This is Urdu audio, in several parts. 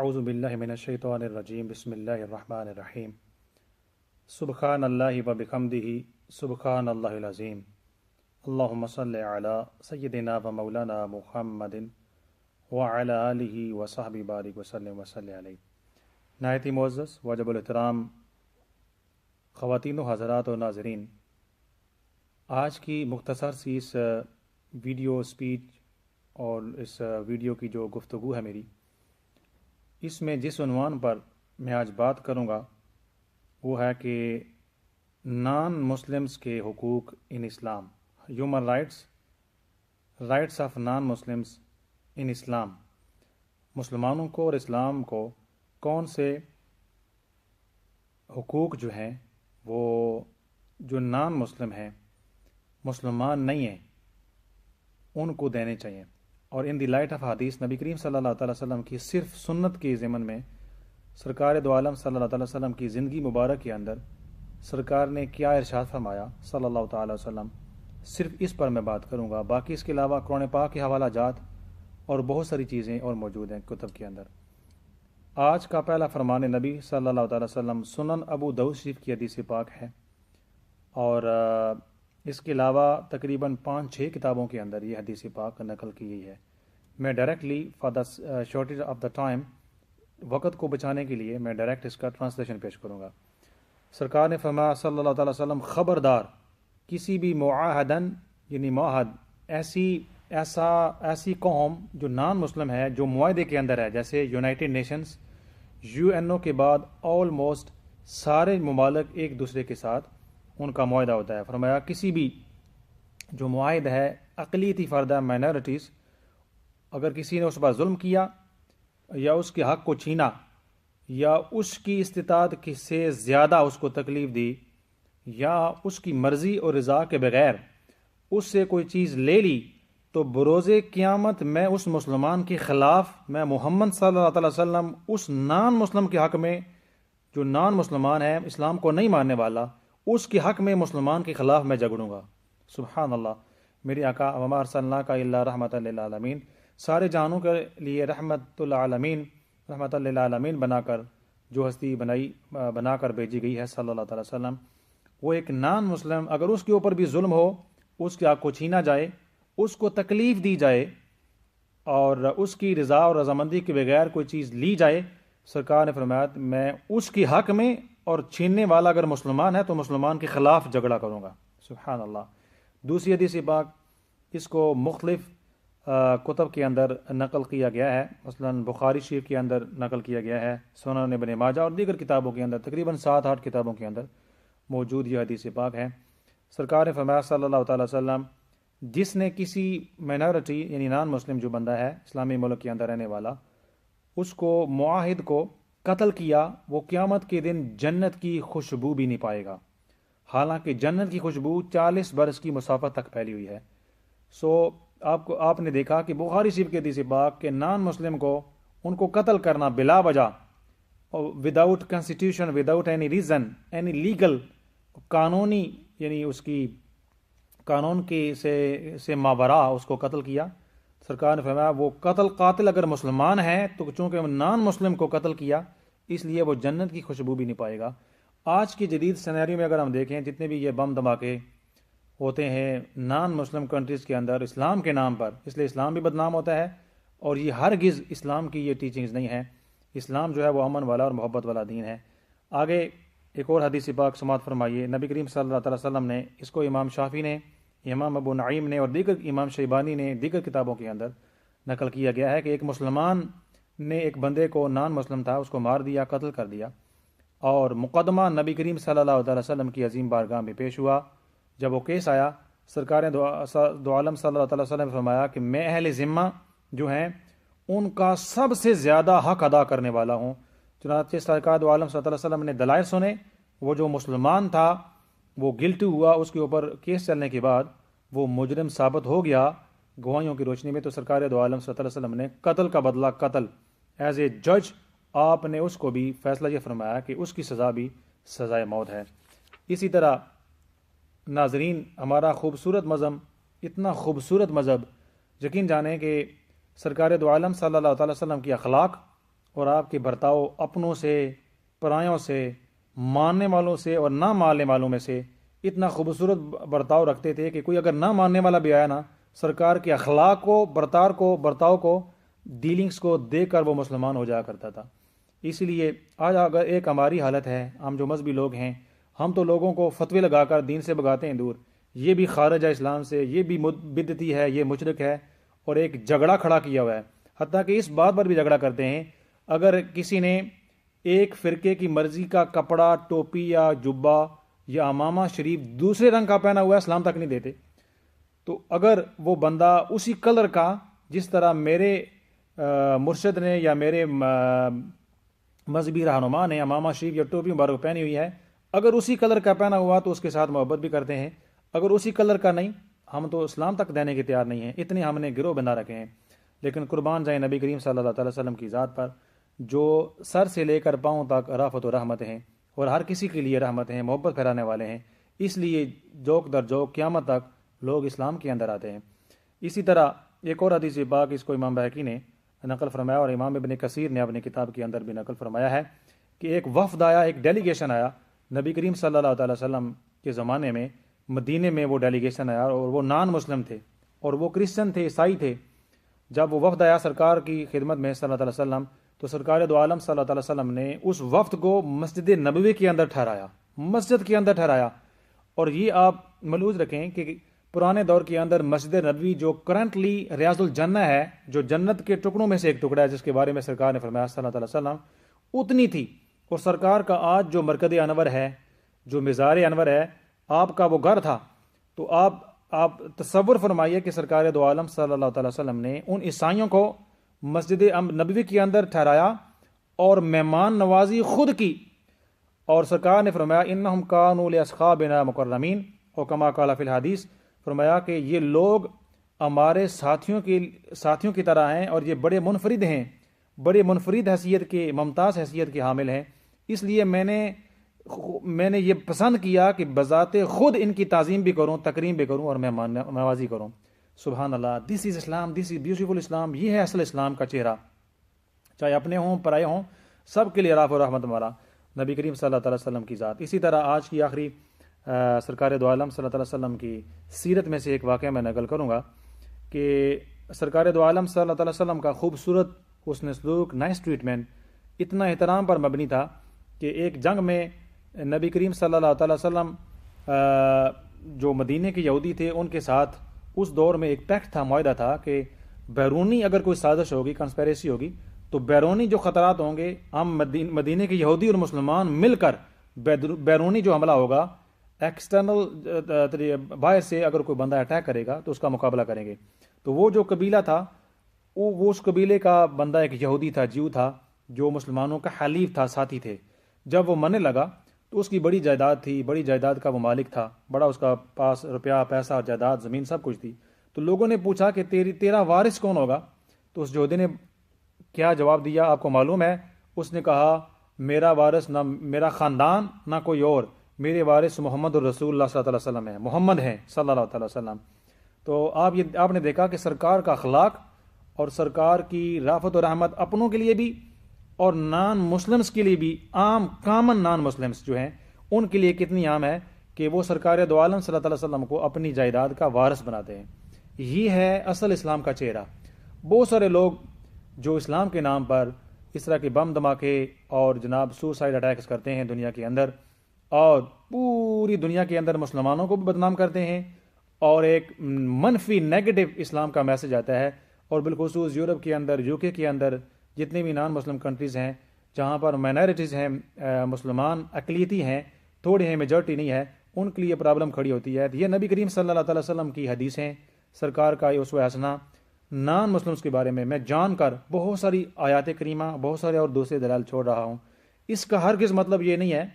اعوذ باللہ من الشیطان الرجیم بسم اللہ الرحمن الرحیم سبحان اللہ و بحمدہ سبحان اللہ العظیم اللہم صلی علی سیدنا و مولانا محمد وعلی آلہ و صحبہ بارک وسلم وصلی علیہ۔ نہایت ہی معزز واجب الاحترام خواتین و حضرات و ناظرین، آج کی مختصر سی اس ویڈیو سپیچ اور اس ویڈیو کی جو گفتگو ہے میری، اس میں جس عنوان پر میں آج بات کروں گا وہ ہے کہ نان مسلمز کے حقوق in Islam, human rights of non Muslims in Islam. مسلمانوں کو اور اسلام کو کون سے حقوق جو ہیں وہ جو نان مسلم ہیں، مسلمان نہیں ہیں، ان کو دینے چاہیے۔ اور ان دی لائٹ آف حدیث نبی کریم صلی اللہ تعالی وسلم کی صرف سنت کے ضمن میں سرکار دو عالم صلی اللہ تعالی وسلم کی زندگی مبارک کے اندر سرکار نے کیا ارشاد فرمایا صلی اللہ تعالی وسلم، صرف اس پر میں بات کروں گا۔ باقی اس کے علاوہ قرآن پاک کے حوالہ جات اور بہت ساری چیزیں اور موجود ہیں کتب کے اندر۔ آج کا پہلا فرمان نبی صلی اللہ تعالی وسلم سنن ابو داؤد شریف کی حدیث پاک ہے، اور اس کے علاوہ تقریباً 5-6 کتابوں کے اندر یہ حدیث پاک نقل کی گئی ہے۔ میں directly for the shortage of the time, وقت کو بچانے کے لیے میں ڈائریکٹ اس کا ٹرانسلیشن پیش کروں گا۔ سرکار نے فرمایا صلی اللہ تعالی وسلم، خبردار کسی بھی معاہدن یعنی معاہد ایسی قوم جو نان مسلم ہے، جو معاہدے کے اندر ہے، جیسے یونائٹڈ نیشنز، UN کے بعد آلموسٹ سارے ممالک ایک دوسرے کے ساتھ ان کا معاہدہ ہوتا ہے۔ فرمایا کسی بھی جو معاہد ہے اقلیتی فرد مائنورٹیز، اگر کسی نے اس پر ظلم کیا یا اس کے حق کو چھینا یا اس کی استطاعت سے زیادہ اس کو تکلیف دی یا اس کی مرضی اور رضا کے بغیر اس سے کوئی چیز لے لی، تو بروز قیامت میں اس مسلمان کے خلاف، میں محمد صلی اللہ علیہ وسلم اس نان مسلم کے حق میں، جو نان مسلمان ہے، اسلام کو نہیں ماننے والا، اس کے حق میں مسلمان کے خلاف میں جھگڑوں گا۔ سبحان اللہ۔ میرے آقا وما ارسلناک الا رحمۃ للعالمین، سارے جہانوں کے لیے رحمت للعالمین بنا کر جو ہستی بنا کر بھیجی گئی ہے صلی اللہ تعالی وسلم، وہ ایک نان مسلم اگر اس کے اوپر بھی ظلم ہو، اس کے حق کو چھینا جائے، اس کو تکلیف دی جائے اور اس کی رضا اور رضامندی کے بغیر کوئی چیز لی جائے، سرکار نے فرمایا میں اس کے حق میں، اور چھیننے والا اگر مسلمان ہے تو مسلمان کے خلاف جھگڑا کروں گا۔ سبحان اللہ۔ دوسری حدیث پاک، اس کو مختلف کتب کے اندر نقل کیا گیا ہے، مثلا بخاری شریف کے اندر نقل کیا گیا ہے، سنن ابن ماجہ اور دیگر کتابوں کے اندر، تقریباً 7-8 کتابوں کے اندر موجود یہ حدیث پاک ہے۔ سرکار نے فرمایا صلی اللہ تعالی وسلم، جس نے کسی مائنورٹی یعنی نان مسلم جو بندہ ہے اسلامی ملک کے اندر رہنے والا، اس کو معاہد کو قتل کیا، وہ قیامت کے دن جنت کی خوشبو بھی نہیں پائے گا، حالانکہ جنت کی خوشبو 40 برس کی مسافت تک پھیلی ہوئی ہے۔ آپ نے دیکھا کہ بخاری شریف کے حدیث پاک کہ نان مسلم کو ان کو قتل کرنا بلا وجہ، without constitution, without any reason, any legal, قانونی یعنی اس کی قانون کی سے ماورا اس کو قتل کیا۔ سرکار نے فرمایا وہ قاتل اگر مسلمان ہے تو چونکہ نان مسلم کو قتل کیا، اس لیے وہ جنت کی خوشبو بھی نہیں پائے گا۔ آج کی جدید سینیریو میں اگر ہم دیکھیں، جتنے بھی یہ بم دھماکے ہوتے ہیں نان مسلم کنٹریز کے اندر اسلام کے نام پر، اس لیے اسلام بھی بدنام ہوتا ہے، اور یہ ہرگز اسلام کی یہ ٹیچنگز نہیں ہے۔ اسلام جو ہے وہ امن والا اور محبت والا دین ہے۔ آگے ایک اور حدیث پاک سماعت فرمائیے، نبی کریم صلی اللہ تعالی وسلم نے، اس کو امام شافعی نے، امام ابو نعیم نے اور دیگر امام شیبانی نے دیگر کتابوں کے اندر نقل کیا گیا ہے کہ ایک مسلمان نے ایک بندے کو، نان مسلم تھا، اس کو مار دیا، قتل کر دیا، اور مقدمہ نبی کریم صلی اللہ علیہ وسلم کی عظیم بارگاہ میں پیش ہوا۔ جب وہ کیس آیا، سرکار دو عالم صلی اللہ تعالی وسلم نے فرمایا کہ میں اہل ذمہ جو ہیں ان کا سب سے زیادہ حق ادا کرنے والا ہوں۔ چنانچہ سرکار دو عالم صلی اللہ علیہ وسلم نے دلائل سنے، وہ جو مسلمان تھا وہ گلٹی ہوا، اس کے اوپر کیس چلنے کے بعد وہ مجرم ثابت ہو گیا گواہیوں کی روشنی میں، تو سرکار دو عالم صلی اللہ علیہ وسلم نے قتل کا بدلہ قتل، ایز اے جج آپ نے اس کو بھی فیصلہ یہ فرمایا کہ اس کی سزا بھی سزائے موت ہے۔ اسی طرح ناظرین، ہمارا خوبصورت مذہب، اتنا خوبصورت مذہب، یقین جانیں کہ سرکار دو عالم صلی اللہ تعالی وسلم کی اخلاق اور آپ کے برتاؤ اپنوں سے، پرایوں سے، ماننے والوں سے اور نہ ماننے والوں میں سے اتنا خوبصورت برتاؤ رکھتے تھے کہ کوئی اگر نہ ماننے والا بھی آیا نا، سرکار کے اخلاق کو، برتاؤ کو، ڈیلنگز کو دیکھ کر وہ مسلمان ہو جایا کرتا تھا۔ اس لیے آج اگر ایک ہماری حالت ہے، ہم جو مذہبی لوگ ہیں، ہم تو لوگوں کو فتوے لگا کر دین سے بگاتے ہیں دور، یہ بھی خارج ہے اسلام سے، یہ بھی بدعتی ہے، یہ مشرک ہے، اور ایک جھگڑا کھڑا کیا ہوا ہے۔ حتیٰ کہ اس بات پر بھی جھگڑا کرتے ہیں، اگر کسی نے ایک فرقے کی مرضی کا کپڑا، ٹوپی یا جبہ یا امامہ شریف دوسرے رنگ کا پہنا ہوا ہے، اسلام تک نہیں دیتے۔ تو اگر وہ بندہ اسی کلر کا، جس طرح میرے مرشد نے یا میرے مذہبی رہنما نے امامہ شریف یا ٹوپی مبارک پہنی ہوئی ہے، اگر اسی کلر کا پہنا ہوا تو اس کے ساتھ محبت بھی کرتے ہیں، اگر اسی کلر کا نہیں، ہم تو اسلام تک دینے کے تیار نہیں ہیں۔ اتنے ہم نے گروہ بنا رکھے ہیں۔ لیکن قربان جائیں نبی کریم صلی اللہ تعالی وسلم کی ذات پر، جو سر سے لے کر پاؤں تک رافت و رحمت ہیں، اور ہر کسی کے لیے رحمت ہیں، محبت پھیلانے والے ہیں، اس لیے جوک در جوک قیامت تک لوگ اسلام کے اندر آتے ہیں۔ اسی طرح ایک اور حدیث پاک، اس کو امام بہقی نے نقل فرمایا اور امام ابن کثیر نے اپنی کتاب کے اندر بھی نقل فرمایا ہے کہ ایک وفد آیا، ایک ڈیلیگیشن آیا نبی کریم صلی اللہ تعالی وسلم کے زمانے میں، مدینے میں وہ ڈیلیگیشن آیا، اور وہ نان مسلم تھے، اور وہ کرسچن تھے، عیسائی تھے۔ جب وہ وفد آیا سرکار کی خدمت میں صلی اللہ علیہ وسلم، تو سرکار دو عالم صلی اللہ علیہ وسلم نے اس وفد کو مسجد نبوی کے اندر ٹھہرایا، مسجد کے اندر ٹھہرایا۔ اور یہ آپ ملحوظ رکھیں کہ پرانے دور کے اندر مسجد نبوی جو کرنٹلی ریاض الجنہ ہے، جو جنت کے ٹکڑوں میں سے ایک ٹکڑا ہے، جس کے بارے میں سرکار نے فرمایا صلی اللہ علیہ وسلم، اتنی تھی۔ اور سرکار کا آج جو مرکز انور ہے، جو مزار انور ہے، آپ کا وہ گھر تھا۔ تو آپ تصور فرمائیے کہ سرکار دو عالم صلی اللہ تعالی وسلم نے ان عیسائیوں کو مسجد نبوی کے اندر ٹھہرایا اور مہمان نوازی خود کی، اور سرکار نے فرمایا انہم کانوا لاصحابنا مکرمین، اور کما قال فی الحدیث، فرمایا کہ یہ لوگ ہمارے ساتھیوں کی طرح ہیں، اور یہ بڑے منفرد ہیں، بڑے منفرد حیثیت کے، ممتاز حیثیت کے حامل ہیں۔ اس لیے میں نے یہ پسند کیا کہ بذات خود ان کی تعظیم بھی کروں، تکریم بھی کروں، اور مہمان نوازی کروں۔ سبحان اللہ، دس از اسلام، دس از بیوٹیفل اسلام۔ یہ ہے اصل اسلام کا چہرہ، چاہے اپنے ہوں پرائے ہوں، سب کے لیے رافت و رحمت والا نبی کریم صلی اللہ تعالی وسلم کی ذات۔ اسی طرح آج کی آخری سرکار دو عالم صلی اللہ علیہ وسلم کی سیرت میں سے ایک واقعہ میں نقل کروں گا کہ سرکار دو عالم صلی اللہ علیہ وسلم کا خوبصورت حسن سلوک، نائس ٹریٹمنٹ اتنا احترام پر مبنی تھا کہ ایک جنگ میں نبی کریم صلی اللہ تعالی وسلم جو مدینے کے یہودی تھے، ان کے ساتھ اس دور میں ایک پیکٹ تھا، معاہدہ تھا کہ بیرونی اگر کوئی سازش ہوگی، کنسپیریسی ہوگی، تو بیرونی جو خطرات ہوں گے، ہم مدینے کے یہودی اور مسلمان مل کر بیرونی جو حملہ ہوگا، ایکسٹرنل باہر سے اگر کوئی بندہ اٹیک کرے گا تو اس کا مقابلہ کریں گے۔ تو وہ جو قبیلہ تھا، وہ اس قبیلے کا بندہ ایک یہودی تھا، جیو تھا، جو مسلمانوں کا حلیف تھا، ساتھی تھے۔ جب وہ مرنے لگا تو اس کی بڑی جائیداد تھی، بڑی جائیداد کا وہ مالک تھا، بڑا اس کا پاس روپیہ، پیسہ، جائیداد، زمین سب کچھ تھی۔ تو لوگوں نے پوچھا کہ تیرا وارث کون ہوگا؟ تو اس یہودی نے کیا جواب دیا آپ کو معلوم ہے؟ اس نے کہا میرا وارث نہ میرا خاندان نہ کوئی اور، میرے وارث محمد الرسول اللہ صلی اللہ علیہ وسلم ہے، محمد ہیں صلی اللہ علیہ وسلم۔ تو آپ نے دیکھا کہ سرکار کا اخلاق اور سرکار کی رافت و رحمت اپنوں کے لیے بھی اور نان مسلمس کے لیے بھی، عام کامن نان مسلمس جو ہیں ان کے لیے کتنی عام ہے کہ وہ سرکار دو عالم صلی اللہ علیہ وسلم کو اپنی جائیداد کا وارث بناتے ہیں۔ یہ ہے اصل اسلام کا چہرہ۔ بہت سارے لوگ جو اسلام کے نام پر اس طرح کے بم دھماکے اور جناب سوسائڈ اٹیکس کرتے ہیں دنیا کے اندر، اور پوری دنیا کے اندر مسلمانوں کو بھی بدنام کرتے ہیں، اور ایک منفی نیگیٹو اسلام کا میسج آتا ہے، اور بالخصوص یورپ کے اندر، یو کے اندر، جتنے بھی نان مسلم کنٹریز ہیں جہاں پر مائنارٹیز ہیں، مسلمان اقلیتی ہیں، تھوڑے ہیں، میجورٹی نہیں ہے، ان کے لیے پرابلم کھڑی ہوتی ہے۔ یہ نبی کریم صلی اللہ تعالی وسلم کی حدیثیں، سرکار کا اسوہ حسنہ نان مسلمس کے بارے میں جان کر بہت ساری آیات کریمہ، بہت سارے اور دوسرے دلائل چھوڑ رہا ہوں۔ اس کا ہرگز مطلب یہ نہیں ہے،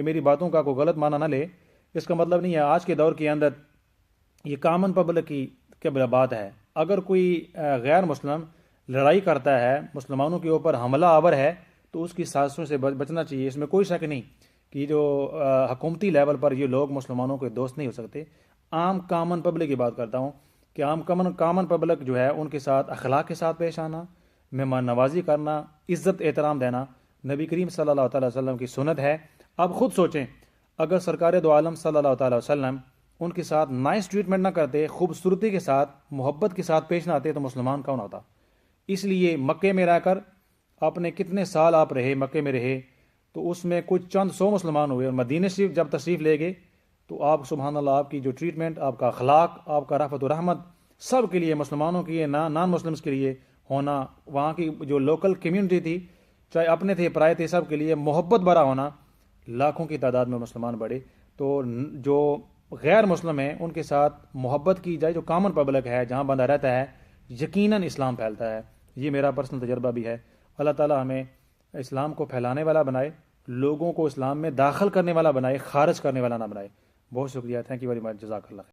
میری باتوں کا کوئی غلط معنی نہ لے، اس کا مطلب نہیں ہے آج کے دور کے اندر یہ کامن پبلک کی بات ہے۔ اگر کوئی غیر مسلم لڑائی کرتا ہے، مسلمانوں کے اوپر حملہ آور ہے، تو اس کی سازشوں سے بچنا چاہیے، اس میں کوئی شک نہیں کہ جو حکومتی لیول پر یہ لوگ مسلمانوں کے دوست نہیں ہو سکتے۔ عام کامن پبلک کی بات کرتا ہوں کہ عام کامن پبلک جو ہے ان کے ساتھ اخلاق کے ساتھ پیش آنا، مہمان نوازی کرنا، عزت احترام دینا نبی کریم صلی اللہ تعالی وسلم کی سنت ہے۔ اب خود سوچیں، اگر سرکار دو عالم صلی اللہ تعالی وسلم ان کے ساتھ نائس ٹریٹمنٹ نہ کرتے، خوبصورتی کے ساتھ، محبت کے ساتھ پیش نہ آتے، تو مسلمان کون ہوتا؟ اس لیے مکے میں رہ کر آپ نے کتنے سال آپ رہے، مکے میں رہے، تو اس میں کچھ چند سو مسلمان ہوئے، اور مدینہ شریف جب تشریف لے گئے تو آپ سبحان اللہ، آپ کی جو ٹریٹمنٹ، آپ کا اخلاق، آپ کا رحمت و رحمت سب کے لیے، مسلمانوں کے لیے، نان مسلمس کے لیے ہونا، وہاں کی جو لوکل کمیونٹی تھی، چاہے اپنے تھے پرائے تھے، سب کے لیے محبت بھرا ہونا، لاکھوں کی تعداد میں مسلمان بڑھے۔ تو جو غیر مسلم ہیں ان کے ساتھ محبت کی جائے، جو کامن پبلک ہے جہاں بندہ رہتا ہے، یقیناً اسلام پھیلتا ہے۔ یہ میرا پرسنل تجربہ بھی ہے۔ اللہ تعالی ہمیں اسلام کو پھیلانے والا بنائے، لوگوں کو اسلام میں داخل کرنے والا بنائے، خارج کرنے والا نہ بنائے۔ بہت شکریہ، تھینک یو ویری مچ، جزاک اللہ۔